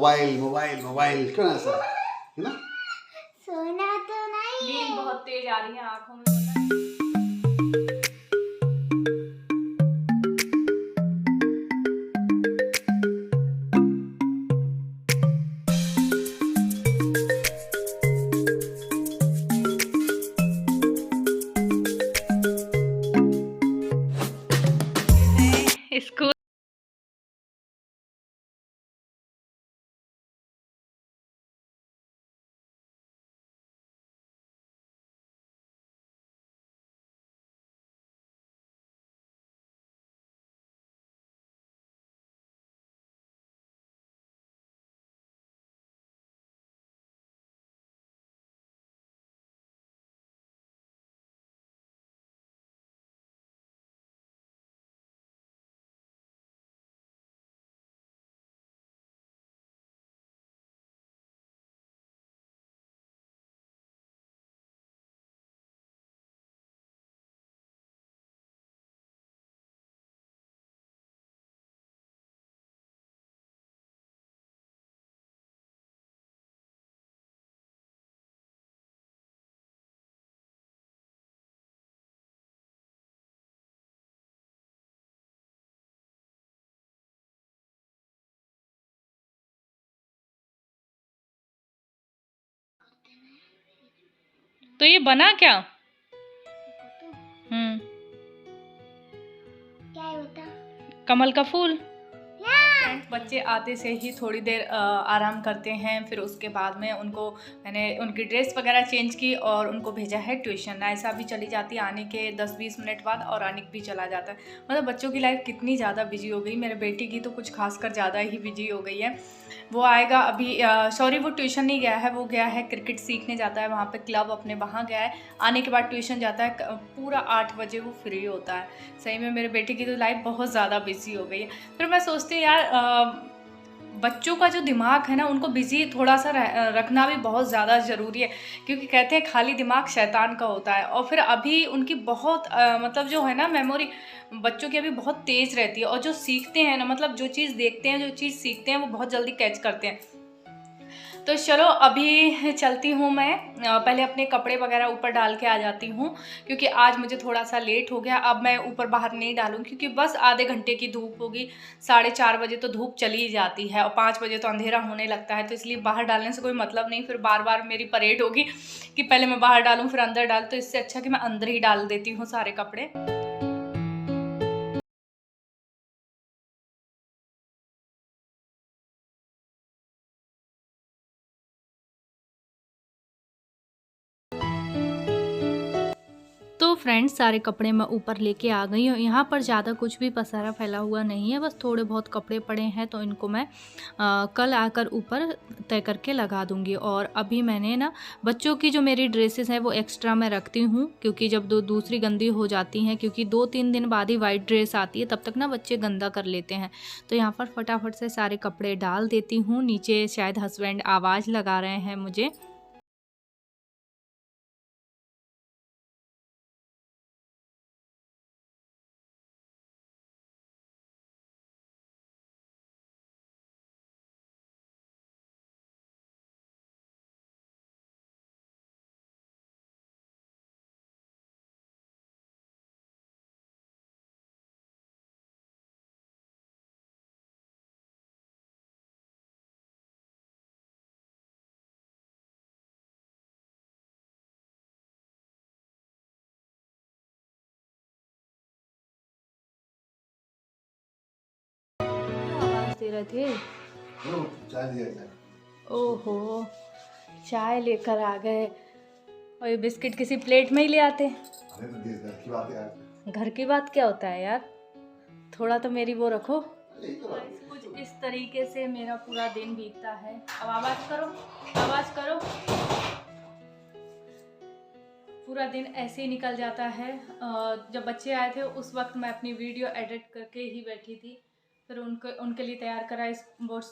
Mobile mobile mobile, क्यों ऐसा है ना? सोना तो नहीं, नींद बहुत तेज आ रही है आंखों में, पता है। स्कूल तो ये बना क्या? क्या होता? कमल का फूल। फ्रेंड्स, बच्चे आते से ही थोड़ी देर आराम करते हैं, फिर उसके बाद में मैंने उनकी ड्रेस वगैरह चेंज की और उनको भेजा है ट्यूशन। ऐसा भी चली जाती है आने के 10-20 मिनट बाद, और आनिक भी चला जाता है। मतलब बच्चों की लाइफ कितनी ज़्यादा बिजी हो गई। मेरे बेटी की तो कुछ खासकर ज़्यादा ही बिजी हो गई है। वो आएगा अभी, सॉरी वो ट्यूशन नहीं गया है, वो गया है क्रिकेट सीखने जाता है वहाँ पे क्लब अपने, वहाँ गया है। आने के बाद ट्यूशन जाता है, पूरा 8 बजे वो फ्री होता है। सही में मेरे बेटे की तो लाइफ बहुत ज़्यादा बिजी हो गई है। फिर मैं सोचती हूँ यार, बच्चों का जो दिमाग है ना, उनको बिजी थोड़ा सा रखना भी बहुत ज़्यादा ज़रूरी है, क्योंकि कहते हैं खाली दिमाग शैतान का होता है। और फिर अभी उनकी बहुत मतलब जो है ना मेमोरी बच्चों की अभी बहुत तेज़ रहती है, और जो सीखते हैं ना, मतलब जो चीज़ देखते हैं, जो चीज़ सीखते हैं, वो बहुत जल्दी कैच करते हैं। तो चलो अभी चलती हूँ मैं, पहले अपने कपड़े वगैरह ऊपर डाल के आ जाती हूँ, क्योंकि आज मुझे थोड़ा सा लेट हो गया। अब मैं ऊपर बाहर नहीं डालूँ, क्योंकि बस आधे घंटे की धूप होगी। 4:30 बजे तो धूप चली ही जाती है, और 5 बजे तो अंधेरा होने लगता है। तो इसलिए बाहर डालने से कोई मतलब नहीं, फिर बार बार मेरी परेड होगी कि पहले मैं बाहर डालूँ फिर अंदर डालूँ। तो इससे अच्छा कि मैं अंदर ही डाल देती हूँ सारे कपड़े। तो फ्रेंड्स, सारे कपड़े मैं ऊपर लेके आ गई हूँ। यहाँ पर ज़्यादा कुछ भी पसारा फैला हुआ नहीं है, बस थोड़े बहुत कपड़े पड़े हैं, तो इनको मैं कल आकर ऊपर तय करके लगा दूँगी। और अभी मैंने ना बच्चों की जो मेरी ड्रेसेस हैं वो एक्स्ट्रा मैं रखती हूँ, क्योंकि जब दूसरी गंदी हो जाती हैं, क्योंकि 2-3 दिन बाद ही वाइट ड्रेस आती है, तब तक ना बच्चे गंदा कर लेते हैं। तो यहाँ पर फटाफट से सारे कपड़े डाल देती हूँ। नीचे शायद हस्बैंड आवाज़ लगा रहे हैं मुझे। आवाज़ दे रहे थे। चाय दिया जाए। ओहो, चाय लेकर आ गए, और ये बिस्किट किसी प्लेट में ही ले आते। अरे तो देश घर की बात है यार। घर की बात क्या होता है यार, थोड़ा तो मेरी वो रखो। यही तो बात है। कुछ इस तरीके से मेरा पूरा दिन बीतता है। अब आवाज़ करो, आवाज़ करो। पूरा दिन ऐसे ही निकल जाता है। जब बच्चे आए थे उस वक्त मैं अपनी वीडियो एडिट करके ही बैठी थी, फिर उनके लिए तैयार करा इस बोर्ड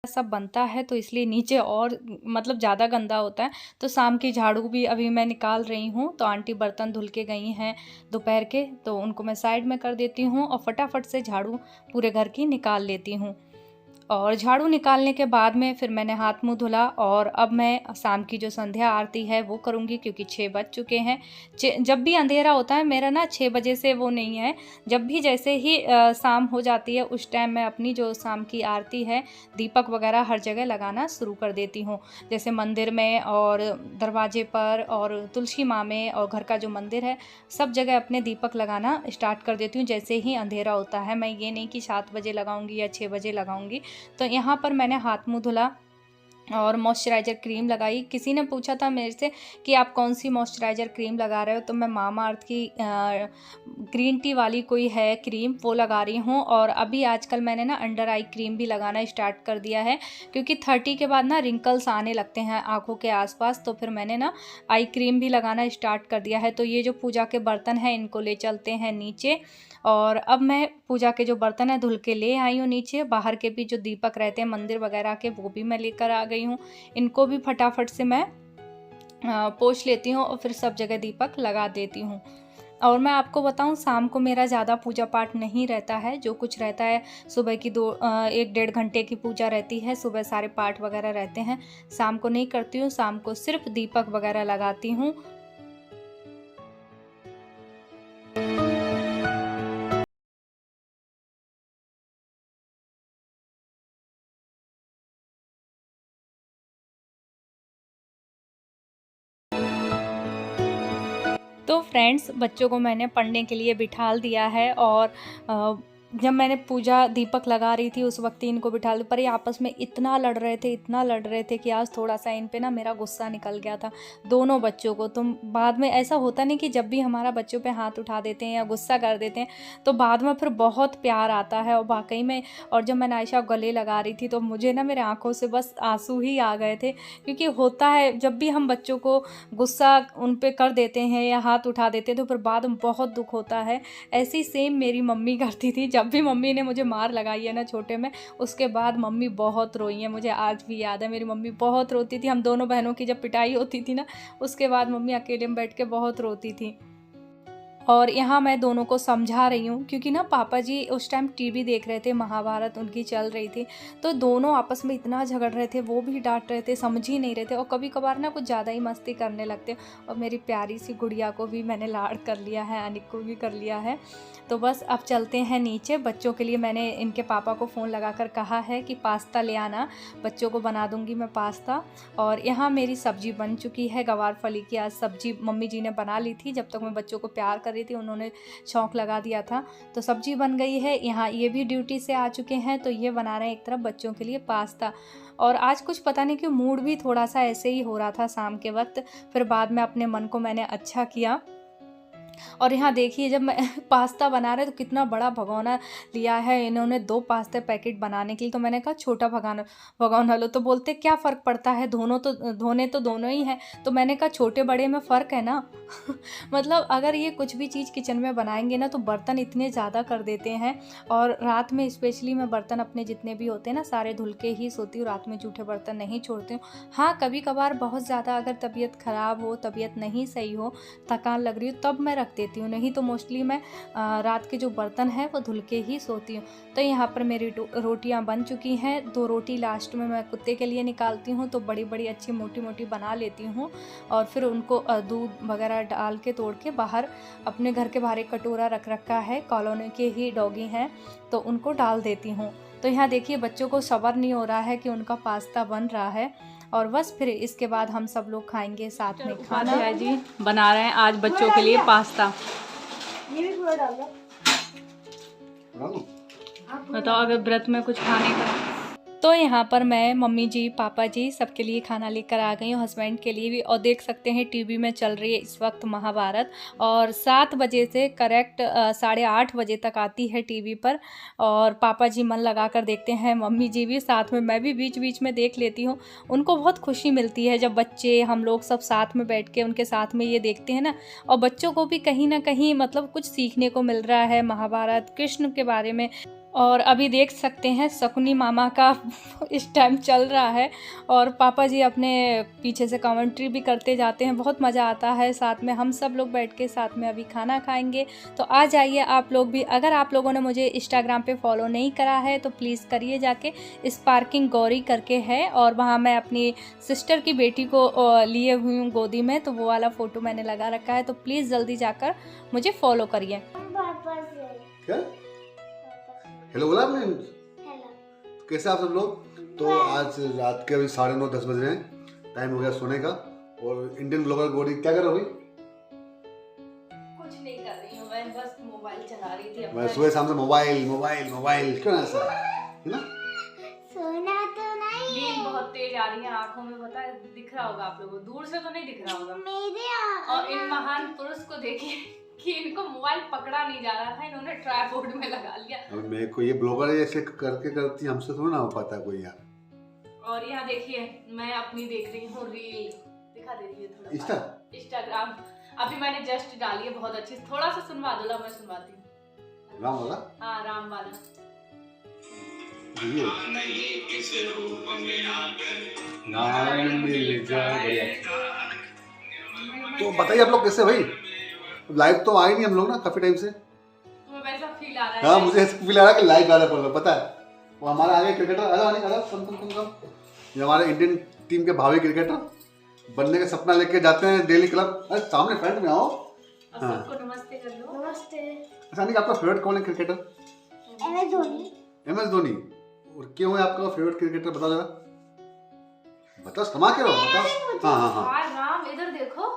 सब बनता है तो इसलिए नीचे और मतलब ज़्यादा गंदा होता है। तो शाम की झाड़ू भी अभी मैं निकाल रही हूँ। तो आंटी बर्तन धुल के गई हैं दोपहर के, तो उनको मैं साइड में कर देती हूँ और फटाफट से झाड़ू पूरे घर की निकाल लेती हूँ। और झाड़ू निकालने के बाद में फिर मैंने हाथ मुंह धुला और अब मैं शाम की जो संध्या आरती है वो करूँगी, क्योंकि 6 बज चुके हैं। जब भी अंधेरा होता है मेरा ना 6 बजे से वो नहीं है, जब भी जैसे ही शाम हो जाती है उस टाइम मैं अपनी जो शाम की आरती है दीपक वगैरह हर जगह लगाना शुरू कर देती हूँ, जैसे मंदिर में और दरवाजे पर और तुलसी माँ में और घर का जो मंदिर है सब जगह अपने दीपक लगाना स्टार्ट कर देती हूँ जैसे ही अंधेरा होता है। मैं ये नहीं कि 7 बजे लगाऊंगी या 6 बजे लगाऊंगी। तो यहाँ पर मैंने हाथ मुंह धुला और मॉइस्चराइज़र क्रीम लगाई। किसी ने पूछा था मेरे से कि आप कौन सी मॉइस्चराइज़र क्रीम लगा रहे हो, तो मैं मामाअर्थ की ग्रीन टी वाली कोई है क्रीम वो लगा रही हूँ। और अभी आजकल मैंने ना अंडर आई क्रीम भी लगाना स्टार्ट कर दिया है, क्योंकि 30 के बाद ना रिंकल्स आने लगते हैं आँखों के आसपास, तो फिर मैंने ना आई क्रीम भी लगाना स्टार्ट कर दिया है। तो ये जो पूजा के बर्तन हैं इनको ले चलते हैं नीचे, और अब मैं पूजा के जो बर्तन है धुल के ले आई हूँ नीचे। बाहर के भी जो दीपक रहते हैं मंदिर वगैरह के वो भी मैं लेकर आ गई हूँ। इनको भी फटाफट से मैं पोंछ लेती हूँ और फिर सब जगह दीपक लगा देती हूँ। और मैं आपको बताऊं शाम को मेरा ज़्यादा पूजा पाठ नहीं रहता है, जो कुछ रहता है सुबह की 1-1.5 घंटे की पूजा रहती है, सुबह सारे पाठ वगैरह रहते हैं। शाम को नहीं करती हूँ, शाम को सिर्फ दीपक वगैरह लगाती हूँ। तो फ्रेंड्स, बच्चों को मैंने पढ़ने के लिए बिठा दिया है और जब मैंने पूजा दीपक लगा रही थी उस वक्त ही इनको बिठा दिया, पर ये आपस में इतना लड़ रहे थे कि आज थोड़ा सा इन पे ना मेरा गुस्सा निकल गया था दोनों बच्चों को। तो बाद में ऐसा होता नहीं कि जब भी हमारा बच्चों पे हाथ उठा देते हैं या गुस्सा कर देते हैं तो बाद में फिर बहुत प्यार आता है और वाकई में। और जब मैं नायशा गले लगा रही थी तो मुझे ना मेरे आँखों से बस आंसू ही आ गए थे, क्योंकि होता है जब भी हम बच्चों को गुस्सा उन पर कर देते हैं या हाथ उठा देते हैं तो फिर बाद में बहुत दुख होता है। ऐसे ही सेम मेरी मम्मी करती थी, जब भी मम्मी ने मुझे मार लगाई है ना छोटे में, उसके बाद मम्मी बहुत रोई है। मुझे आज भी याद है मेरी मम्मी बहुत रोती थी। हम दोनों बहनों की जब पिटाई होती थी ना उसके बाद मम्मी अकेले में बैठ के बहुत रोती थी। और यहाँ मैं दोनों को समझा रही हूँ, क्योंकि ना पापा जी उस टाइम टीवी देख रहे थे, महाभारत उनकी चल रही थी, तो दोनों आपस में इतना झगड़ रहे थे, वो भी डांट रहे थे, समझ ही नहीं रहे थे और कभी कभार ना कुछ ज़्यादा ही मस्ती करने लगते। और मेरी प्यारी सी गुड़िया को भी मैंने लाड़ कर लिया है, अनिक को भी कर लिया है। तो बस अब चलते हैं नीचे। बच्चों के लिए मैंने इनके पापा को फ़ोन लगा कर कहा है कि पास्ता ले आना, बच्चों को बना दूंगी मैं पास्ता। और यहाँ मेरी सब्ज़ी बन चुकी है, गवार फली की आज सब्ज़ी मम्मी जी ने बना ली थी, जब तक मैं बच्चों को प्यार कर रही थी उन्होंने शौक लगा दिया था। तो सब्ज़ी बन गई है। यहाँ ये भी ड्यूटी से आ चुके हैं तो ये बना रहे हैं एक तरफ बच्चों के लिए पास्ता। और आज कुछ पता नहीं क्यों मूड भी थोड़ा सा ऐसे ही हो रहा था शाम के वक्त, फिर बाद में अपने मन को मैंने अच्छा किया। और यहाँ देखिए जब मैं पास्ता बना रहे तो कितना बड़ा भगोना लिया है इन्होंने 2 पास्ता पैकेट बनाने के लिए। तो मैंने कहा छोटा भगोना लो, तो बोलते क्या फ़र्क पड़ता है, धोने तो दोनों ही हैं। तो मैंने कहा छोटे बड़े में फ़र्क है ना मतलब अगर ये कुछ भी चीज़ किचन में बनाएंगे ना तो बर्तन इतने ज़्यादा कर देते हैं। और रात में स्पेशली मैं बर्तन अपने जितने भी होते हैं ना सारे धुल के ही सोती हूँ, रात में जूठे बर्तन नहीं छोड़ती हूँ। हाँ कभी कभार बहुत ज़्यादा अगर तबीयत ख़राब हो, तबीयत नहीं सही हो, थकान लग रही हो तब मैं रख देती हूँ, नहीं तो मोस्टली मैं रात के जो बर्तन हैं वो धुल के ही सोती हूँ। तो यहाँ पर मेरी रोटियाँ बन चुकी हैं। 2 रोटी लास्ट में मैं कुत्ते के लिए निकालती हूँ, तो बड़ी बड़ी अच्छी मोटी मोटी बना लेती हूँ और फिर उनको दूध वगैरह डाल के तोड़ के बाहर अपने घर के बाहर एक कटोरा रख रखा है, कॉलोनी के ही डॉगी हैं तो उनको डाल देती हूँ। तो यहाँ देखिए बच्चों को सब्र नहीं हो रहा है कि उनका पास्ता बन रहा है और बस फिर इसके बाद हम सब लोग खाएंगे साथ में खाना। है जी बना रहे हैं आज बच्चों के लिए पास्ता। ये भी थोड़ा डाल दो। बताओ अगर व्रत में कुछ खाने का। तो यहाँ पर मैं मम्मी जी पापा जी सबके लिए खाना लेकर आ गई हूँ, हस्बैंड के लिए भी। और देख सकते हैं टीवी में चल रही है इस वक्त महाभारत और 7 बजे से करेक्ट 8:30 बजे तक आती है टीवी पर। और पापा जी मन लगा कर देखते हैं, मम्मी जी भी साथ में, मैं भी बीच बीच में देख लेती हूँ। उनको बहुत खुशी मिलती है जब बच्चे हम लोग सब साथ में बैठ के उनके साथ में ये देखते हैं ना। और बच्चों को भी कहीं ना कहीं मतलब कुछ सीखने को मिल रहा है महाभारत कृष्ण के बारे में। और अभी देख सकते हैं शकुनी मामा का इस टाइम चल रहा है और पापा जी अपने पीछे से कमेंट्री भी करते जाते हैं। बहुत मज़ा आता है, साथ में हम सब लोग बैठ के साथ में अभी खाना खाएंगे। तो आ जाइए आप लोग भी। अगर आप लोगों ने मुझे इंस्टाग्राम पे फॉलो नहीं करा है तो प्लीज़ करिए जाके। स्पार्किंग गौरी करके है और वहाँ मैं अपनी सिस्टर की बेटी को लिए हुई हूँ गोदी में, तो वो वाला फ़ोटो मैंने लगा रखा है। तो प्लीज़ जल्दी जाकर मुझे फॉलो करिए। पापा से क्या हेलो बोला आपने? हेलो। कैसे आप सब लोग? तो आज रात के अभी 9:30-10 बज रहे हैं, टाइम हो गया सोने का। और इंडियन ब्लॉगर गौरी क्या कर रहे हो भाई? कुछ नहीं कर रही हूँ मैं, बस मोबाइल चला रही थी। मैं सुबह शाम से मोबाइल मोबाइल मोबाइल क्यों ऐसा है ना? सोना तो नहीं नींद बहुत तेज आ रही है आंखों में, पता है, दिख रहा होगा आप लोगों को, दूर से तो नहीं दिख रहा होगा। मेरे और इन महान पुरुष को देखिए कि इनको मोबाइल पकड़ा नहीं जा रहा था, इन्होंने ट्राइपॉड में लगा लिया। अब मेरे को ये ब्लॉगर ऐसे करके करती, हमसे थोड़ा ना हो पाता कोई यार। और यहाँ देखिए मैं अपनी देख रही हूँ रील, दिखा दे रही है इंस्टा थोड़ा इंस्टाग्राम। अभी मैंने जस्ट डाली है, बहुत अच्छी। थोड़ा सा सुनवा दो, ला मैं सुनवाती हूँ। राम वाला? हाँ राम वाला। ये नारायण मिल जाए। तो बताइए आप लोग कैसे भाई? लाइव तो आए नहीं हम लोग ना काफी टाइम से। तुम्हें वैसा फील आ रहा है? हाँ मुझे ऐसा फील आ रहा है कि लाइव आ रहा है, पता है। वो हमारे आगे क्रिकेटर कम ये हमारे इंडियन टीम के भावी क्रिकेटर बनने का सपना लेके जाते हैं दिल्ली क्लब। अरे सामने फ्रंट में आओ। हाँ। सबको नमस्ते कर लो। नमस्ते। अच्छा नहीं, आपका फेवरेट कौन है cricketer? MS Dhoni. MS Dhoni. और क्यों है आपका फेवरेट क्रिकेटर, बताओ जरा, बताओ, समा के रहो, बताओ। हाँ हाँ हाँ राम इधर देखो,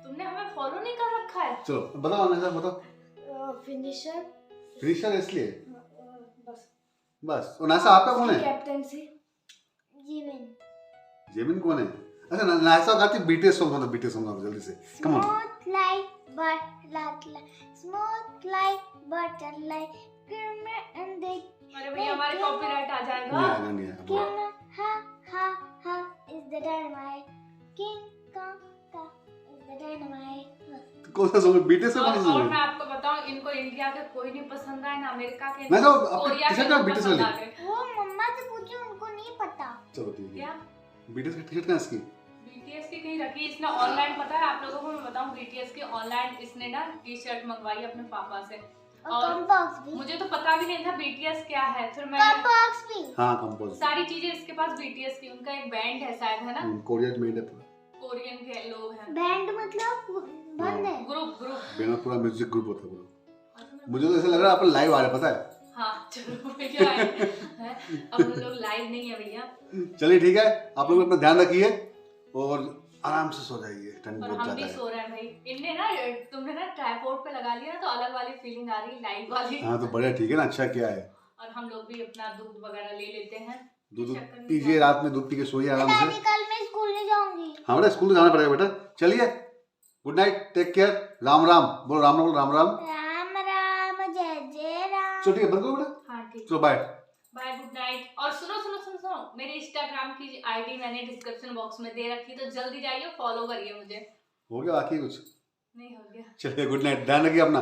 तुमने हमें फॉलो नहीं कर रखा है। चलो बताओ ना, बताओ। फिनिशर। फिनिशर इसलिए बस बस। और नासा आपका कौन है? कैप्टनसी। जीवन। जेमिन कौन है? अच्छा नासा गाती BTS सॉन्ग गाना, BTS सॉन्ग गाना जल्दी से, come on. Smooth like butterfly, smooth like butterfly, and they अरे भैया हमारे कॉपीराइट आ जाएगा। नहीं आएगा। King ha is the dynamite. King Kong is the dynamite. कौन सा सॉन्ग? BTS का कौन सा और सॉन्ग? मैं आपको बताऊं, इनको इंडिया के कोई नहीं पसंद आए ना, अमेरिका के, मैं तो कोरिया टी-शर्ट के का लोग BTS पसंद वाली। आ गए। वो मम्मा से पूछो, उनको नहीं पता। चलो ठीक है। क्या BTS का टी-शर्ट कहाँ है इसकी? BTS की कहीं रखी इसने ऑनलाइन, पता है आप लोगों को मैं बताऊं, BTS की ऑनलाइन इसने ना टी-शर्ट मंगवाई अपने पापा से। और कंबॉक्स भी। मुझे तो पता भी नहीं था BTS क्या है, फिर मैं कंबॉक्स भी। हाँ कंपोज। सारी चीजें इसके पास BTS की। उनका एक बैंड है शायद, है ना, कोरियन मेड है पूरा। कोरियन के लोग हैं। बैंड मतलब बंद है। ग्रुप बेना पूरा म्यूजिक ग्रुप होता है पूरा। मुझे तो ऐसा लग रहा है अपन लाइव आ रहे, पता है। हाँ चलो भैया हैं? अब हम लोग लाइव नहीं है भैया। चलिए ठीक है, आप लोग अपना ध्यान रखिए और आराम से सो जाइए, ठंड और बहुत हम ज्यादा भी है। सो रहे हैं भाई। इनने ना, तुमने ना ट्राइपॉड पे लगा लिया तो अलग वाली फीलिंग आ रही है, लाइव वाली। हाँ तो बढ़िया, ठीक है ना, अच्छा क्या है। और हम लोग भी अपना दूध वगैरह ले लेते हैं। दूध पीजिए, रात में दूध पी के सोइए आराम से। दादी कल मैं स्कूल नहीं जाऊंगी। हाँ बेटा स्कूल जाना पड़ेगा बेटा। चलिए good night, take care, Ram Ram बोलो, राम राम बोलो, राम राम। राम राम जय जय राम। चलो ठीक है, बंद करो बेटा। हाँ ठीक, चलो बाय बाय, गुड नाइट। और सुनो सुनो सुनो सुनो, मेरी इंस्टाग्राम की ID मैंने डिस्क्रिप्शन बॉक्स में दे रखी, तो जल्दी जाइए फॉलो करिए मुझे। हो गया बाकी कुछ? नहीं हो गया। चलिए गुड नाइट, ध्यान रखिए अपना।